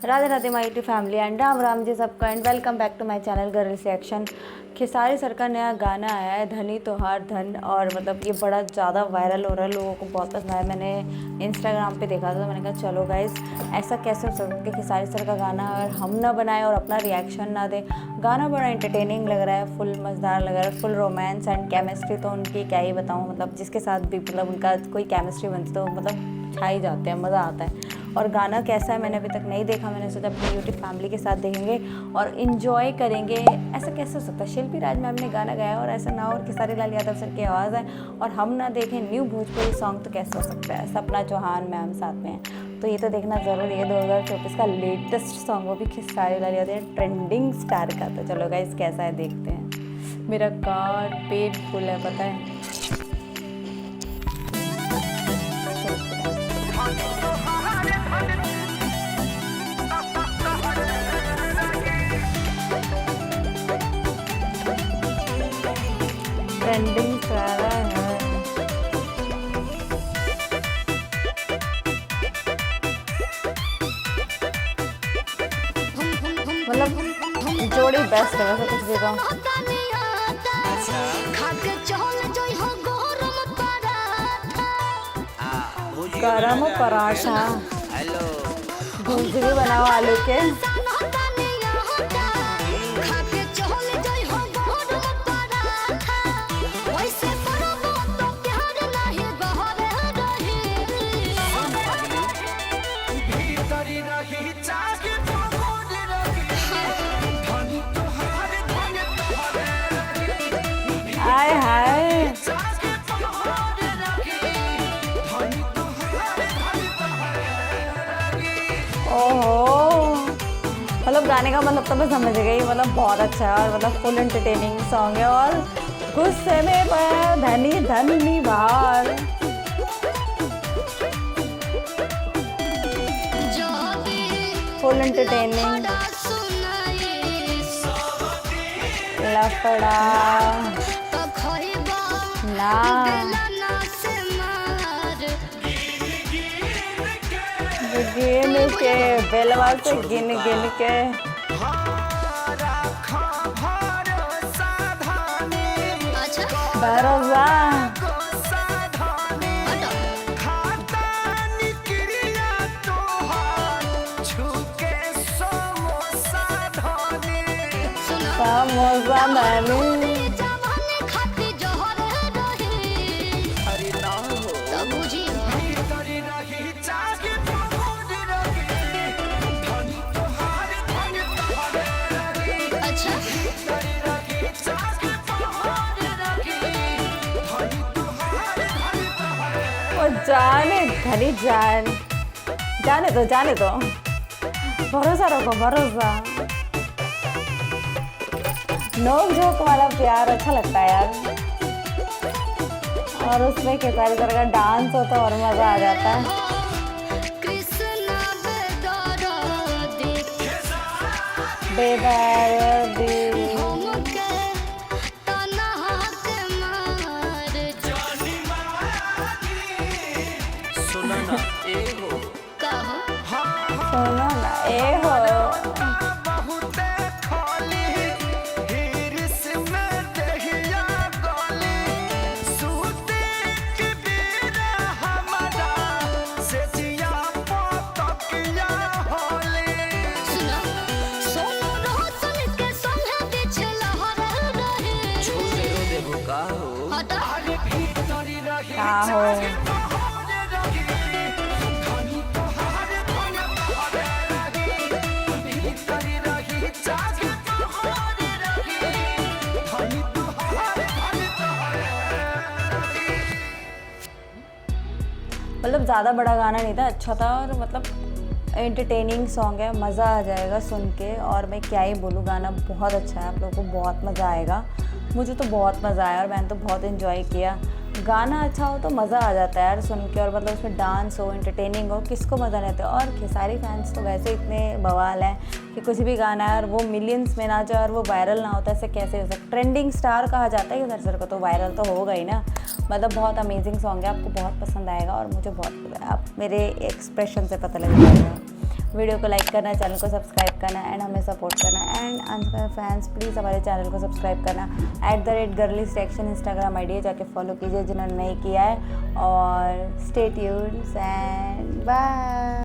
Radhe Radhe my T family and Ram Ram ji सबका and welcome back to my channel girls reaction. Khesari sir का नया गाना आया है धनी तोहार धन, और मतलब ये बड़ा ज़्यादा वायरल हो रहा है, लोगों को बहुत पसंद आया। मैंने इंस्टाग्राम पे देखा था तो मैंने कहा चलो गाइस, ऐसा कैसे हो सकता है कि खेसारी सर का गाना अगर हम ना बनाए और अपना रिएक्शन ना दें। गाना बड़ा एंटरटेनिंग लग रहा है, फुल मज़ेदार लग रहा है, फुल रोमांस एंड केमिस्ट्री तो उनकी क्या ही बताऊँ, मतलब जिसके साथ भी मतलब उनका कोई केमिस्ट्री बनती तो मतलब छा ही जाते हैं, मज़ा आता है। और गाना कैसा है मैंने अभी तक नहीं देखा, मैंने सोचा अपनी यूट्यूब फैमिली के साथ देखेंगे और इन्जॉय करेंगे। ऐसा कैसे हो सकता है, शिल्पी राज मैम ने गाना गाया और ऐसा ना हो और खेसारी लाल यादव सर की आवाज़ है और हम ना देखें न्यू भोजपुरी सॉन्ग, तो कैसे हो सकता है। सपना चौहान मैम साथ में है तो ये तो देखना ज़रूरी है। 2024 का लेटेस्ट सॉन्ग, वो भी खेसारी लाल यादव ट्रेंडिंग स्टार का। तो चलो गाइस कैसा है देखते हैं। मेरा कार्ड पेट फुल है पता है। ट्रेंडिंग सारा है, मतलब जोड़ी बेस्ट है वैसे कुछ भी कहूँ। गरम पराठा भुर्जी बनाओ आलू के। हाय हाय ओहो, मतलब गाने का मतलब तो मैं समझ गई, मतलब बहुत अच्छा है और मतलब फुल एंटरटेनिंग सॉन्ग है। और गुस्से में धनी धनी बाहर फुल एंटरटेनिंग लफड़ा ना गिन के बेलवा से गिन गिन के भरोसा समोसा मैंने जाने धनी जाने दो भरोसा रखो भरोसा। नोक झोंक वाला प्यार अच्छा लगता है यार, और उसमें खेसारी सर का डांस हो तो और मजा आ जाता है। बेदर्दी सुनो ना ए हो क्या हो मतलब ज़्यादा बड़ा गाना नहीं था, अच्छा था और मतलब एंटरटेनिंग सॉन्ग है, मज़ा आ जाएगा सुन के। और मैं क्या ही बोलूँ, गाना बहुत अच्छा है, आप लोगों को बहुत मज़ा आएगा। मुझे तो बहुत मज़ा आया और मैंने तो बहुत एंजॉय किया। गाना अच्छा हो तो मज़ा आ जाता है यार सुन के, और मतलब उसमें डांस हो, एंटरटेनिंग हो, किसको मज़ा नहीं आता। और खेसारी फैंस तो वैसे इतने बवाल हैं कि कुछ भी गाना है और वो मिलियंस में ना जाए और वो वायरल ना होता, ऐसे कैसे हो सकता। ट्रेंडिंग स्टार कहा जाता है खेसारी सर को, तो वायरल तो होगा ही ना। मतलब बहुत अमेजिंग सॉन्ग है, आपको बहुत पसंद आएगा और मुझे बहुत, आप मेरे एक्सप्रेशन से पता लग जाएगा। वीडियो को लाइक करना, चैनल को सब्सक्राइब करना एंड हमें सपोर्ट करना। एंड अंशका फैंस प्लीज़ हमारे चैनल को सब्सक्राइब करना। @girlies reaction इंस्टाग्राम ID है, जाके फॉलो कीजिए जिन्होंने नहीं किया है। और स्टे ट्यून्ड एंड बाय।